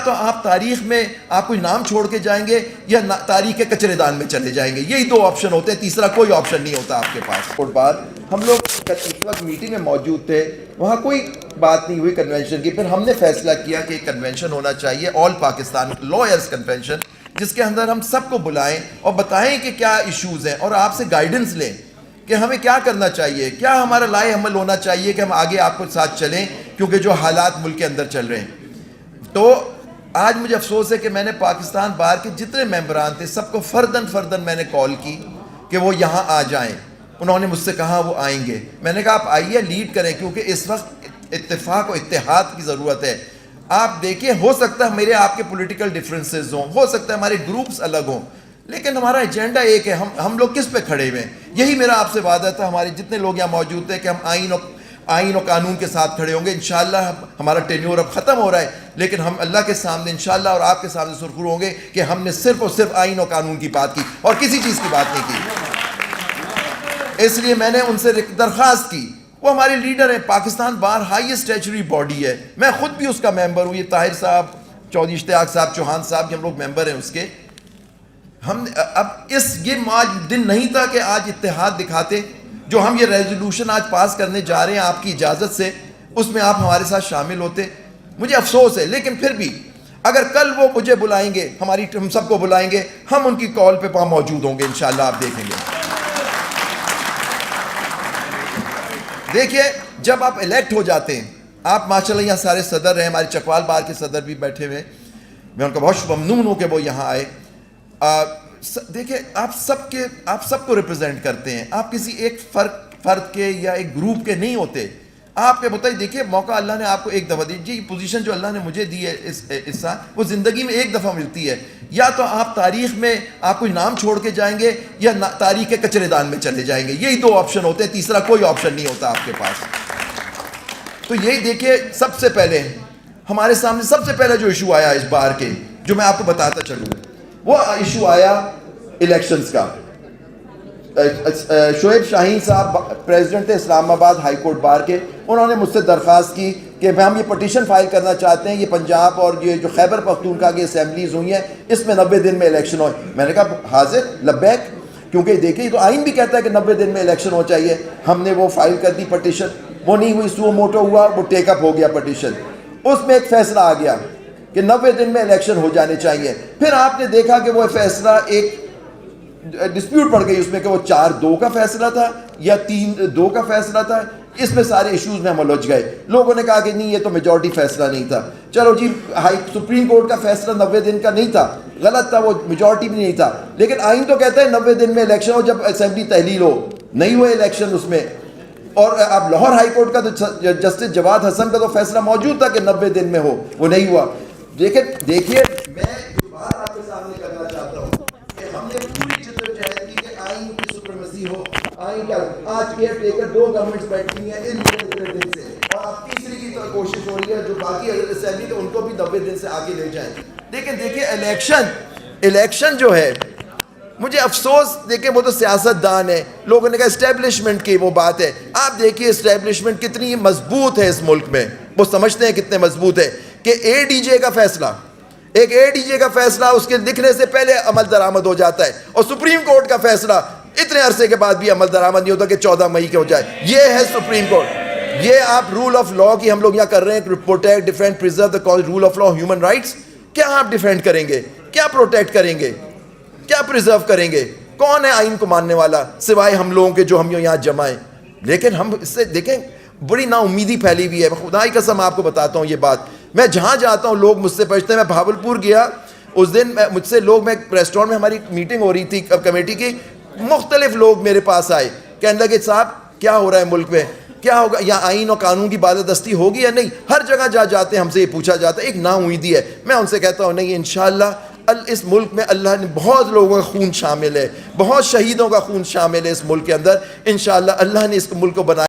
تو آپ تاریخ میں آپ کوئی نام چھوڑ کے جائیں گے یا تاریخ کے کچرے دان میں چلے جائیں گے. یہی دو آپشن ہوتے ہیں, تیسرا کوئی آپشن نہیں ہوتا آپ کے پاس. اور بات ہم لوگ اس وقت میٹنگ میں موجود تھے, وہاں کوئی بات نہیں ہوئی کنونشن کی. پھر ہم نے فیصلہ کیا کہ ایک کنونشن ہونا چاہیے, آل پاکستان لائرز کنونشن, جس کے اندر ہم سب کو بلائیں اور بتائیں کہ کیا ایشوز ہیں اور آپ سے گائیڈنس لیں کہ ہمیں کیا کرنا چاہیے, کیا ہمارا لائے عمل ہونا چاہیے کہ ہم آگے آپ کو ساتھ چلیں, کیونکہ جو حالات ملک کے اندر چل رہے ہیں. تو آج مجھے افسوس ہے کہ میں نے پاکستان بار کے جتنے ممبران تھے سب کو فردن میں نے کال کی کہ وہ یہاں آ جائیں. انہوں نے مجھ سے کہا وہ آئیں گے. میں نے کہا آپ آئیے, لیڈ کریں, کیونکہ اس وقت اتفاق و اتحاد کی ضرورت ہے. آپ دیکھیں, ہو سکتا ہے میرے آپ کے پولیٹیکل ڈفرینسز ہوں, ہو سکتا ہے ہمارے گروپس الگ ہوں, لیکن ہمارا ایجنڈا ایک ہے. ہم لوگ کس پہ کھڑے ہوئے ہیں؟ یہی میرا آپ سے وعدہ تھا ہمارے جتنے لوگ یہاں موجود تھے کہ ہم آئین و قانون کے ساتھ کھڑے ہوں گے. انشاءاللہ ہمارا ٹینیور اب ختم ہو رہا ہے, لیکن ہم اللہ کے سامنے انشاءاللہ اور آپ کے سامنے سرخرو ہوں گے کہ ہم نے صرف اور صرف آئین و قانون کی بات کی اور کسی چیز کی بات نہیں کی. اس لیے میں نے ان سے درخواست کی, وہ ہمارے لیڈر ہیں, پاکستان بار ہائیسٹ اسٹیچوری باڈی ہے, میں خود بھی اس کا ممبر ہوں. یہ طاہر صاحب, چودھری اشتیاق صاحب, چوہان صاحب, ہم لوگ ممبر ہیں اس کے. ہم اب یہ آج دن نہیں تھا کہ آج اتحاد دکھاتے. جو ہم یہ ریزولوشن آج پاس کرنے جا رہے ہیں آپ کی اجازت سے, اس میں آپ ہمارے ساتھ شامل ہوتے. مجھے افسوس ہے, لیکن پھر بھی اگر کل وہ مجھے بلائیں گے, ہم سب کو بلائیں گے, ہم ان کی کال پہ موجود ہوں گے انشاءاللہ. آپ دیکھیں گے. دیکھیے, جب آپ الیکٹ ہو جاتے ہیں, آپ ماشاءاللہ یہاں سارے صدر ہیں, ہمارے چکوال بار کے صدر بھی بیٹھے ہوئے, میں ان کا بہت ممنون ہوں کہ وہ یہاں آئے. دیکھیں, آپ سب کو ریپرزینٹ کرتے ہیں, آپ کسی ایک فرد کے یا ایک گروپ کے نہیں ہوتے. آپ کے بتائیے, دیکھیے موقع اللہ نے آپ کو ایک دفعہ دی. جی پوزیشن جو اللہ نے مجھے دی ہے اس سال, وہ زندگی میں ایک دفعہ ملتی ہے. یا تو آپ تاریخ میں آپ کوئی نام چھوڑ کے جائیں گے یا تاریخ کے کچرے دان میں چلے جائیں گے. یہی دو آپشن ہوتے ہیں, تیسرا کوئی آپشن نہیں ہوتا آپ کے پاس. تو یہی دیکھیے, سب سے پہلے ہمارے سامنے سب سے پہلے جو ایشو آیا اس بار کے, جو میں آپ کو بتاتا چلوں, وہ ایشو آیا الیکشنز کا. شعیب شاہین صاحب پریزیڈنٹ تھے اسلام آباد ہائی کورٹ بار کے, انہوں نے مجھ سے درخواست کی کہ ہم یہ پٹیشن فائل کرنا چاہتے ہیں, یہ پنجاب اور یہ جو خیبر پختونخوا کی اسمبلیز ہوئی ہیں, اس میں 90 دن میں الیکشن ہو. میں نے کہا حاضر لبیک, کیونکہ دیکھیے تو آئین بھی کہتا ہے کہ 90 دن میں الیکشن ہو چاہیے. ہم نے وہ فائل کر دی پٹیشن, وہ نہیں ہوئی, سو موٹو ہوا, وہ ٹیک اپ ہو گیا پٹیشن. اس میں ایک فیصلہ آ گیا کہ 90 دن میں الیکشن ہو جانے چاہیے. پھر آپ نے دیکھا کہ وہ فیصلہ ایک ڈسپیوٹ پڑ گئی اس میں کہ وہ 4-2 کا فیصلہ تھا یا 3-2 کا فیصلہ تھا. اس میں سارے ایشوز میں ہم الجھ گئے. لوگوں نے کہا کہ نہیں, یہ تو میجورٹی فیصلہ نہیں تھا. چلو جی, سپریم کورٹ کا فیصلہ 90 دن کا نہیں تھا, غلط تھا, وہ میجورٹی بھی نہیں تھا, لیکن آئین تو کہتا ہے 90 دن میں الیکشن ہو جب اسمبلی تحلیل ہو. نہیں ہوئے الیکشن اس میں. اور اب لاہور ہائی کورٹ کا تو جسٹس جواد حسن کا تو فیصلہ موجود تھا کہ 90 دن میں ہو, وہ نہیں ہوا. دیکھیے میں جو بات آپ کے سامنے کرنا چاہتا ہوں کہ ہم نے پوری جدوجہد کی کہ آئین کی سپریمیسی ہو. آئین کا آج کیئر ٹیکر 2 گورنمنٹس بیٹھی ہیں ان 90 دن سے, اور اب تیسری کی کوشش ہو رہی ہے جو باقی اسمبلی تو ان کو بھی 90 دن سے آگے لے جائیں. لیکن دیکھیے الیکشن جو ہے, مجھے افسوس, دیکھیں وہ تو سیاست دان ہے, لوگوں نے کہا اسٹیبلشمنٹ کی وہ بات ہے. آپ دیکھیے اسٹیبلشمنٹ کتنی مضبوط ہے اس ملک میں, وہ سمجھتے ہیں کتنے مضبوط ہے کہ اے ڈی جے کا فیصلہ, ایک اے ڈی جے کا فیصلہ اس کے لکھنے سے پہلے عمل درآمد ہو جاتا ہے, اور سپریم کورٹ کا فیصلہ اتنے عرصے کے بعد بھی عمل درآمد نہیں ہوتا کہ 14 مئی کے ہو جائے. یہ ہے سپریم کورٹ. یہ آپ رول آف لا کی ہم لوگ یہاں کر رہے ہیں, protect, defend, preserve the rule of law, human rights. کیا آپ ڈیفینڈ کریں گے, کیا پروٹیکٹ کریں گے, کیا پریزرو کریں گے؟ کون ہے آئین کو ماننے والا سوائے ہم لوگوں کے جو ہم یہاں جمع ہیں؟ لیکن ہم اس سے دیکھیں بڑی نا امیدی پھیلی ہوئی ہے. خدا کی قسم آپ کو بتاتا ہوں یہ بات, میں جہاں جاتا ہوں لوگ مجھ سے پوچھتے ہیں. میں بھاولپور گیا اس دن, مجھ سے لوگ, میں ریسٹورینٹ میں ہماری میٹنگ ہو رہی تھی کمیٹی کی, مختلف لوگ میرے پاس آئے, کہنے لگے صاحب کیا ہو رہا ہے ملک میں, کیا ہوگا, یا آئین اور قانون کی بالادستی ہوگی یا نہیں؟ ہر جگہ جاتے ہیں ہم سے یہ پوچھا جاتا ہے. ایک نا امیدی ہے. میں ان سے کہتا ہوں نہیں, انشاءاللہ اس ملک میں اللہ نے بہت لوگوں کا خون شامل ہے, بہت شہیدوں کا خون شامل ہے اس ملک کے اندر. انشاءاللہ اللہ نے اس ملک کو بنایا.